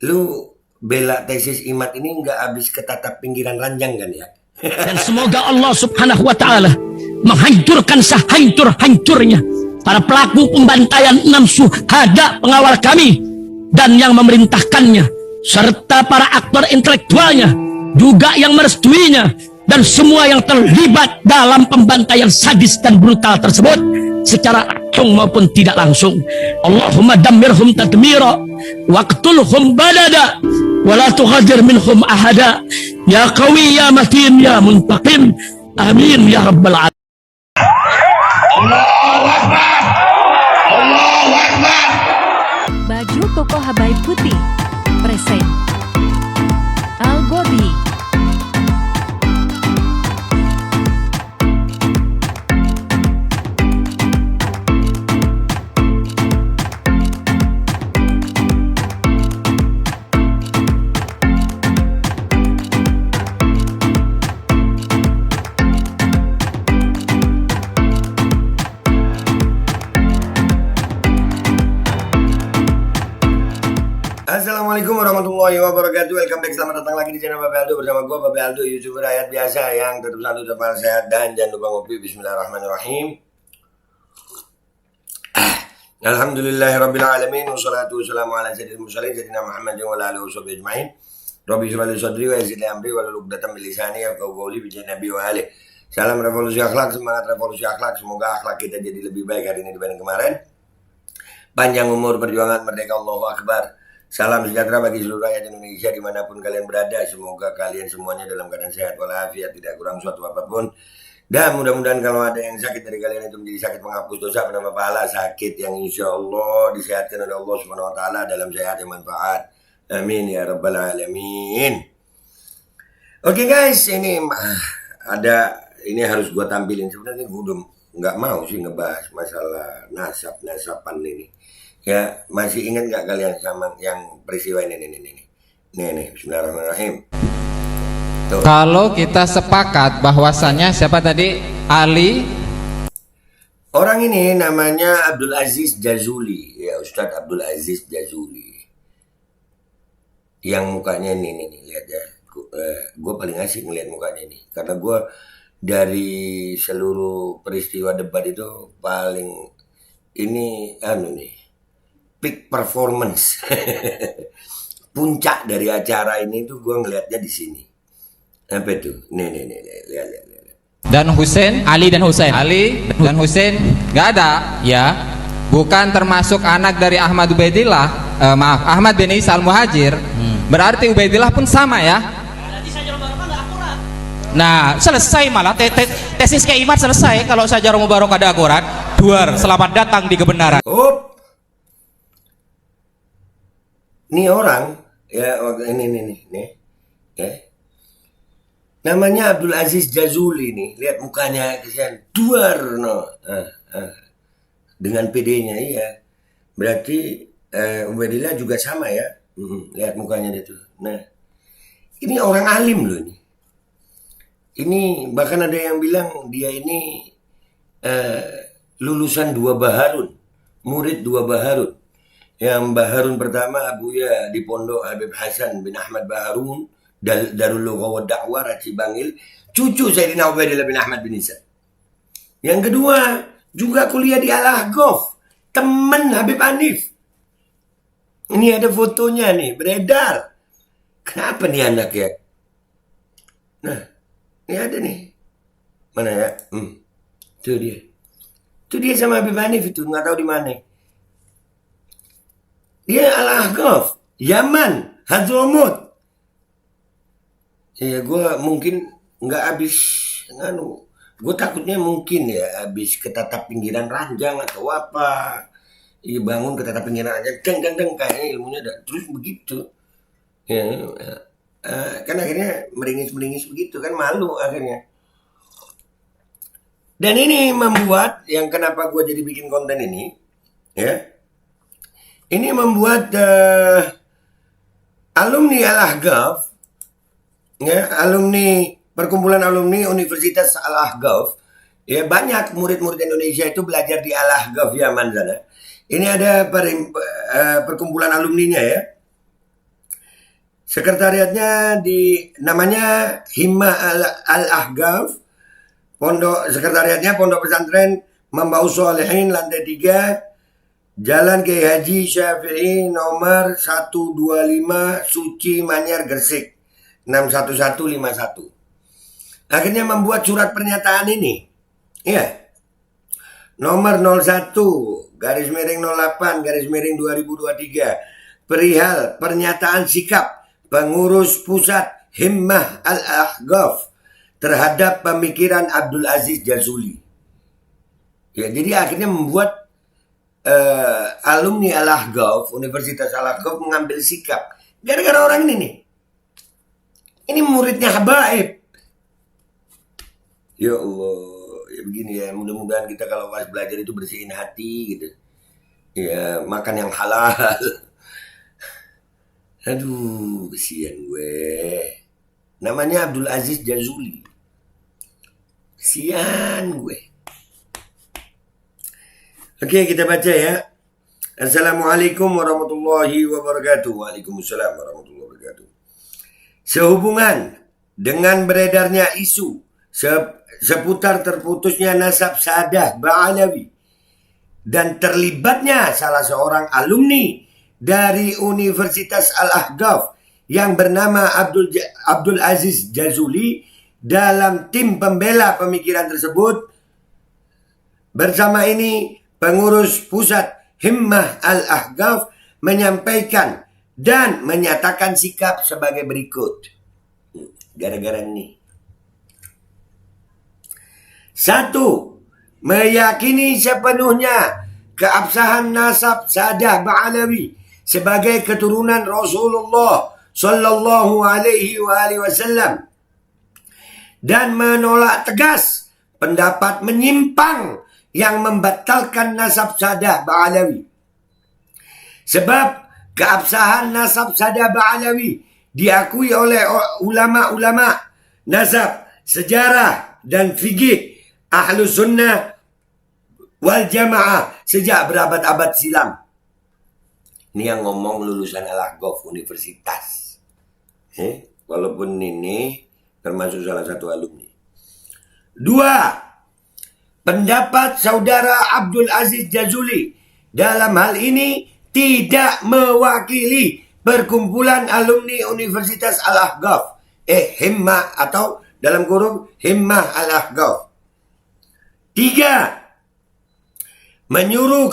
Lu bela tesis IMAT ini nggak habis ketatap pinggiran ranjang kan ya? Dan semoga Allah subhanahu wa ta'ala menghancurkan sehancur-hancurnya para pelaku pembantaian 6 syuhada pengawal kami dan yang memerintahkannya, serta para aktor intelektualnya juga yang merestuinya, dan semua yang terlibat dalam pembantaian sadis dan brutal tersebut secara langsung maupun tidak langsung. Allahumma dammirhum tadmira waqtulhum badada wala tughadir minhum ahada ya qawi ya matin ya muntaqim amin ya rabbal alamin. Allahu Akbar. Allahu Akbar. Baju koko Habaib Putih present Al Gobi. Assalamualaikum warahmatullahi wabarakatuh. Welcome back, selamat datang lagi di channel Bapak Aldo bersama gue Bapak Aldo, YouTuber rakyat biasa yang tetap selalu tetap sehat dan jangan lupa ngopi. Bismillahirrahmanirrahim. Alhamdulillahirabbil alamin wassalatu wassalamu ala sayyidil mursalin sayyidina Muhammad wa ala alihi washabihi ajmain. Rabbi shrah li sadri wa yassir li amri wahlul 'uqdatam min lisani yafqahu qawli bi nabi wa alihi. Salam revolusi akhlak, semangat revolusi akhlak. Semoga akhlak kita jadi lebih baik hari ini dibanding kemarin. Panjang umur, perjuangan, merdeka, Allahu Akbar. Salam sejahtera bagi seluruh rakyat Indonesia dimanapun kalian berada. Semoga kalian semuanya dalam keadaan sehat walafiat, tidak kurang suatu apapun. Dan mudah-mudahan kalau ada yang sakit dari kalian itu menjadi sakit menghapus dosa, penambah pahala, sakit yang insya Allah disehatkan oleh Allah Subhanahu Wa Taala dalam sehat yang manfaat. Amin ya rabbal alamin. Oke guys, ini harus gue tampilin. Sebenarnya gue udah nggak mau sih ngebahas masalah nasapan ini. Ya, masih ingat nggak kalian sama yang peristiwa ini? Nih, bismillahirrahmanirrahim. Tuh. Kalau kita sepakat bahwasannya siapa tadi? Ali. Orang ini namanya Abdul Aziz Jazuli. Ya, Ustadz Abdul Aziz Jazuli. Yang mukanya ini lihat ya. Gue paling asik ngeliat mukanya ini. Karena gue dari seluruh peristiwa debat itu paling ini peak performance. Puncak dari acara ini tuh gue ngelihatnya di sini. Apa itu? Nih, lihat. Dan Husain, Ali dan Husain. Ali dan Husain nggak ada, ya. Bukan termasuk anak dari Ahmad Ubaidillah, Ahmad bin Isa al-Muhajir. Berarti Ubaidillah pun sama ya. Nah, selesai malah tesis kayak Imat selesai kalau Syajarah Mubarakah ada akurat. Duar, selamat datang di kebenaran. Ini orang ya, ini ya. Namanya Abdul Aziz Jazuli nih. Lihat mukanya kesian. Duar dengan PD-nya iya. Berarti Ubaidillah juga sama ya. Lihat mukanya dia tuh. Nah, ini orang alim loh ini. Ini bahkan ada yang bilang dia ini lulusan 2 Baharun, murid 2 Baharun. Yang Baharun pertama Abuya di Pondok Habib Hasan bin Ahmad Baharun, Darul Lughah wa Da'wah Raci Bangil, cucu Sayyidina Ubaidillah bin Ahmad bin Isa. Yang kedua juga kuliah di Al-Ahqaf, teman Habib Hanif. Ini ada fotonya nih beredar. Kenapa nih anak ya? Nah, ini ada nih. Mana ya? Itu dia. Itu dia sama Habib Hanif itu, nggak tahu di mana. Dia Al-Ahqaf, Yaman, Hadramut. Ya gue mungkin nggak habis gue takutnya mungkin ya habis ketatap pinggiran ranjang atau apa. Iya bangun ketatap pinggiran ranjang, deng kayaknya ilmunya ada. Terus begitu. Ya, kan akhirnya meringis begitu kan, malu akhirnya. Dan ini membuat yang kenapa gue jadi bikin konten ini, ya. Ini membuat alumni Al-Ahqaf, ya, alumni perkumpulan alumni Universitas Al-Ahqaf, ya, banyak murid-murid Indonesia itu belajar di Al-Ahqaf Yaman sana. Ini ada perkumpulan alumninya ya. Sekretariatnya namanya Himmah Al-Ahgaf. Sekretariatnya Pondok Pesantren Mambaus Sholihin, lantai 3, Jalan Kiai Haji Syafi'i nomor 125, Suci Manyar, Gresik 61151. Akhirnya membuat surat pernyataan ini. Iya. Nomor 01/08/2023 perihal pernyataan sikap pengurus pusat Himmah Al-Ahgaf terhadap pemikiran Abdul Aziz Jazuli. Ya, jadi akhirnya membuat alumni Al-Ahgaf, Universitas Al-Ahgaf mengambil sikap. Gara-gara orang ini nih. Ini muridnya habaib. Ya Allah, ya begini ya, mudah-mudahan kita kalau pas belajar itu bersihin hati gitu. Ya, makan yang halal. Aduh, kesian gue. Namanya Abdul Aziz Jazuli. Kesian gue. Oke, kita baca ya. Assalamualaikum warahmatullahi wabarakatuh. Waalaikumsalam warahmatullahi wabarakatuh. Sehubungan dengan beredarnya isu seputar terputusnya nasab Sadah Ba'alawi dan terlibatnya salah seorang alumni dari Universitas Al-Ahgaf yang bernama Abdul Aziz Jazuli dalam tim pembela pemikiran tersebut, bersama ini pengurus pusat Himmah Al-Ahgaf menyampaikan dan menyatakan sikap sebagai berikut. Gara-gara ini. 1. Meyakini sepenuhnya keabsahan nasab Sadah Ba'alawi sebagai keturunan Rasulullah Sallallahu Alaihi Wasallam dan menolak tegas pendapat menyimpang yang membatalkan nasab Sadah Ba'alawi. Sebab keabsahan nasab Sadah Ba'alawi diakui oleh ulama-ulama nasab, sejarah dan fikih Ahlus Sunnah wal Jamaah sejak berabad-abad silam. Ini yang ngomong lulusan Al-Ahgaf Universitas. Walaupun ini termasuk salah satu alumni. 2. Pendapat saudara Abdul Aziz Jazuli dalam hal ini tidak mewakili perkumpulan alumni Universitas Al-Ahgaf. Himmah atau dalam kurung Himmah Al-Ahgaf. 3. Menyeru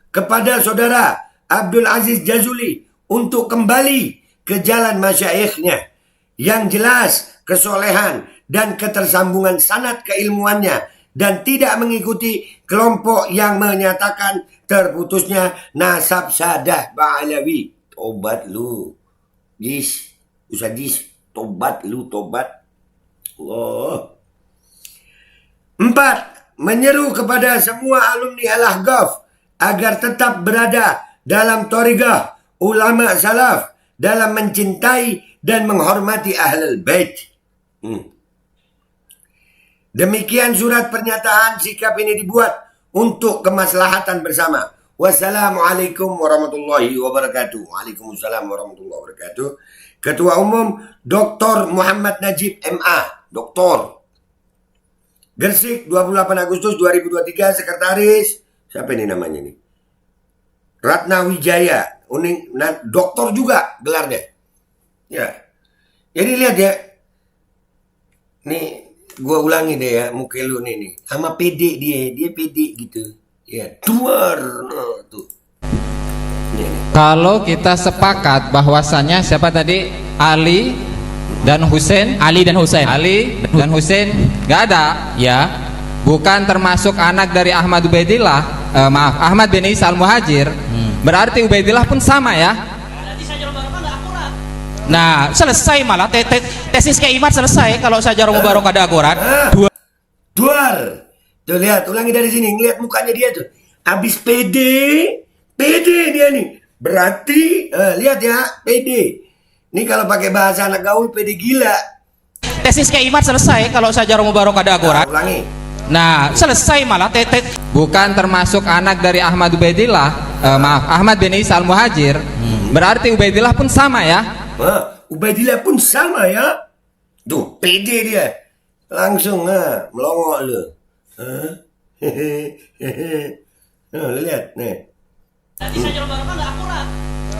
kepada saudara Abdul Aziz Jazuli untuk kembali ke jalan masyaikhnya yang jelas kesolehan dan ketersambungan sanad keilmuannya dan tidak mengikuti kelompok yang menyatakan terputusnya nasab Sadah Ba'alawi. Tobat lu, Jis, Ustaz Jis, tobat lu, tobat. Allah. 4. Menyeru kepada semua alumni Al-Ahgaf agar tetap berada dalam thariqah ulama salaf dalam mencintai dan menghormati Ahlul Bait. Demikian surat pernyataan sikap ini dibuat untuk kemaslahatan bersama. Wassalamualaikum warahmatullahi wabarakatuh. Waalaikumsalam warahmatullahi wabarakatuh. Ketua Umum Dr. Muhammad Najib MA, Doktor. Gresik 28 Agustus 2023. Sekretaris, siapa ini namanya nih? Ratna Wijaya, doktor juga gelarnya. Ya. Jadi lihat ya. Nih, gua ulangi deh ya, muka lu nih. Sama pede dia pede gitu. Ya, tuar. Nah, tuh. Kalau kita sepakat bahwasannya siapa tadi? Ali dan Husain nggak ada, ya, bukan termasuk anak dari Ahmad bin Isa Al-Muhajir. Berarti Ubaidillah pun sama ya. Nah, selesai malah tesis Kiai Imad selesai kalau Syajarul Mubarak ada akurat. Duar. Tuh lihat, ulangi dari sini, ngeliat mukanya dia tuh. Habis pede dia nih. Berarti lihat ya, pede. Ini kalau pakai bahasa anak gaul pede gila. Tesis Kiai Imad selesai kalau Syajarul Mubarak ada akurat. Ulangi. Nah, selesai malah. Bukan termasuk anak dari Ahmad Ubaidillah, Ahmad bin Isa al-Muhajir. Berarti Ubaidillah pun sama ya? Ubaidillah pun sama ya? Tuh, pede dia. Langsung melongok lu. Lihat nih.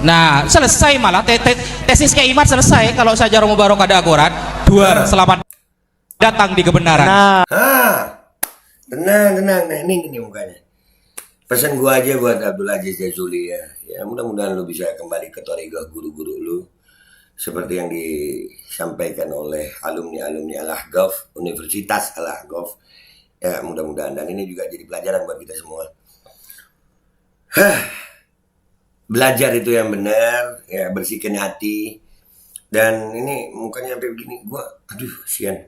Nah, selesai malah. Tesis kayak Iman selesai kalau Syajarul Mubarak ada akurat. Selamat datang di kebenaran. Tenang. Nah, ini mukanya. Pesan gua aja buat Abdul Aziz Jazuli ya. Ya mudah-mudahan lu bisa kembali ke thariqah guru-guru lu. Seperti yang disampaikan oleh alumni-alumni Al-Ahqaf, Universitas Al-Ahqaf. Ya mudah-mudahan. Dan ini juga jadi pelajaran buat kita semua. Belajar itu yang benar, ya bersihkan hati. Dan ini mukanya sampai begini, aduh kasihan.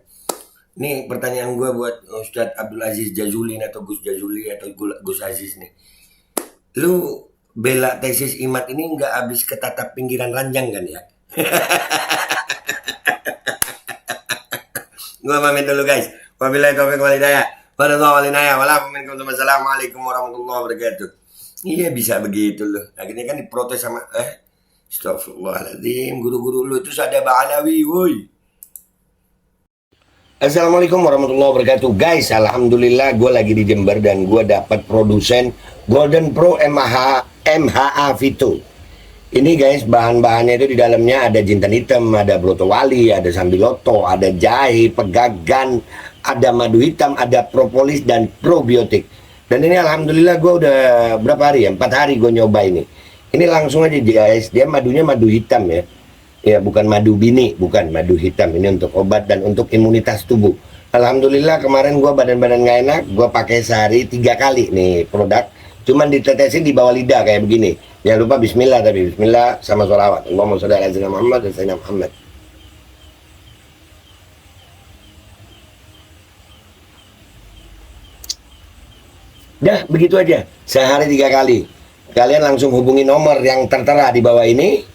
Ini pertanyaan gue buat Ustadz Abdul Aziz Jazuli atau Gus Jazuli atau Gus Aziz nih. Lu bela tesis Imat ini nggak habis ketatap pinggiran ranjang kan ya? Gue pamit dulu guys. Wabillahi taufiq wal hidayah. Wassalamualaikum warahmatullahi wabarakatuh. Iya bisa begitu loh. Akhirnya kan diprotes sama Astagfirullahaladzim, guru-guru lu itu ada Ba'alawi, woi. Assalamualaikum warahmatullahi wabarakatuh. Guys, alhamdulillah gue lagi di Jember dan gue dapat produsen Golden Pro MHA Vito. Ini guys, bahan-bahannya itu di dalamnya ada jintan hitam, ada broto wali, ada sambiloto, ada jahe, pegagan, ada madu hitam, ada propolis dan probiotik. Dan ini alhamdulillah gue udah berapa hari ya? 4 hari gue nyoba ini. Ini langsung aja guys, dia madunya madu hitam ya. Ya bukan madu bini, bukan madu hitam. Ini untuk obat dan untuk imunitas tubuh. Alhamdulillah kemarin gue badan-badan gak enak, gue pakai sehari 3 kali nih produk. Cuman ditetesin di bawah lidah kayak begini. Jangan lupa bismillah, tapi bismillah sama sholawat. Allahumma sholli ala sayyidina Muhammad dan sayyidina Muhammad. Dah begitu aja, sehari 3 kali. Kalian langsung hubungi nomor yang tertera di bawah ini.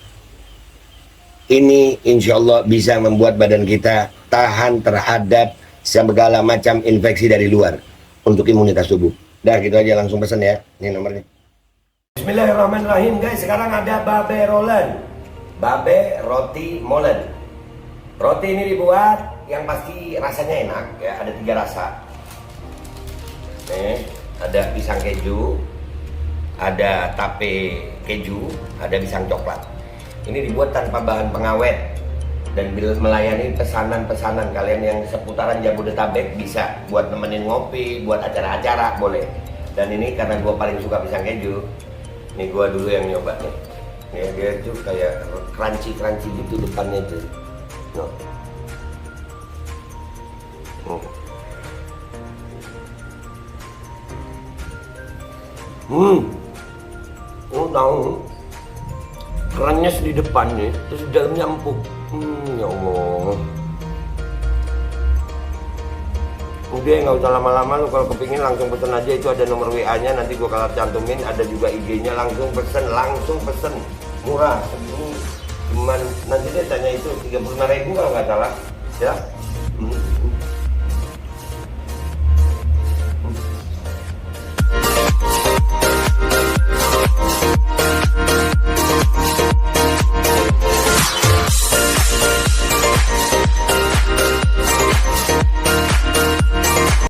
Ini insya Allah bisa membuat badan kita tahan terhadap segala macam infeksi dari luar untuk imunitas tubuh. Dah gitu aja, langsung pesan ya. Ini nomornya. Bismillahirrahmanirrahim guys. Sekarang ada babe rolen, babe roti molen. Roti ini dibuat yang pasti rasanya enak ya. Ada 3 rasa. Nih, ada pisang keju, ada tape keju, ada pisang coklat. Ini dibuat tanpa bahan pengawet dan melayani pesanan-pesanan kalian yang seputaran Jabodetabek, bisa buat nemenin ngopi, buat acara-acara boleh. Dan ini karena gue paling suka pisang keju, ini gue dulu yang nyoba nih. Ya, dia tuh kayak crunchy gitu depannya tuh. No. Tahu kerannya di depannya, terus di dalamnya empuk. Ya Allah. Udah nggak usah lama-lama, lu kalau kepingin langsung pesen aja, itu ada nomor WA-nya, nanti gua kalau cantumin, ada juga IG-nya, langsung pesen, murah. Cuman nanti dia tanya itu 35.000 kalau nggak salah, ya.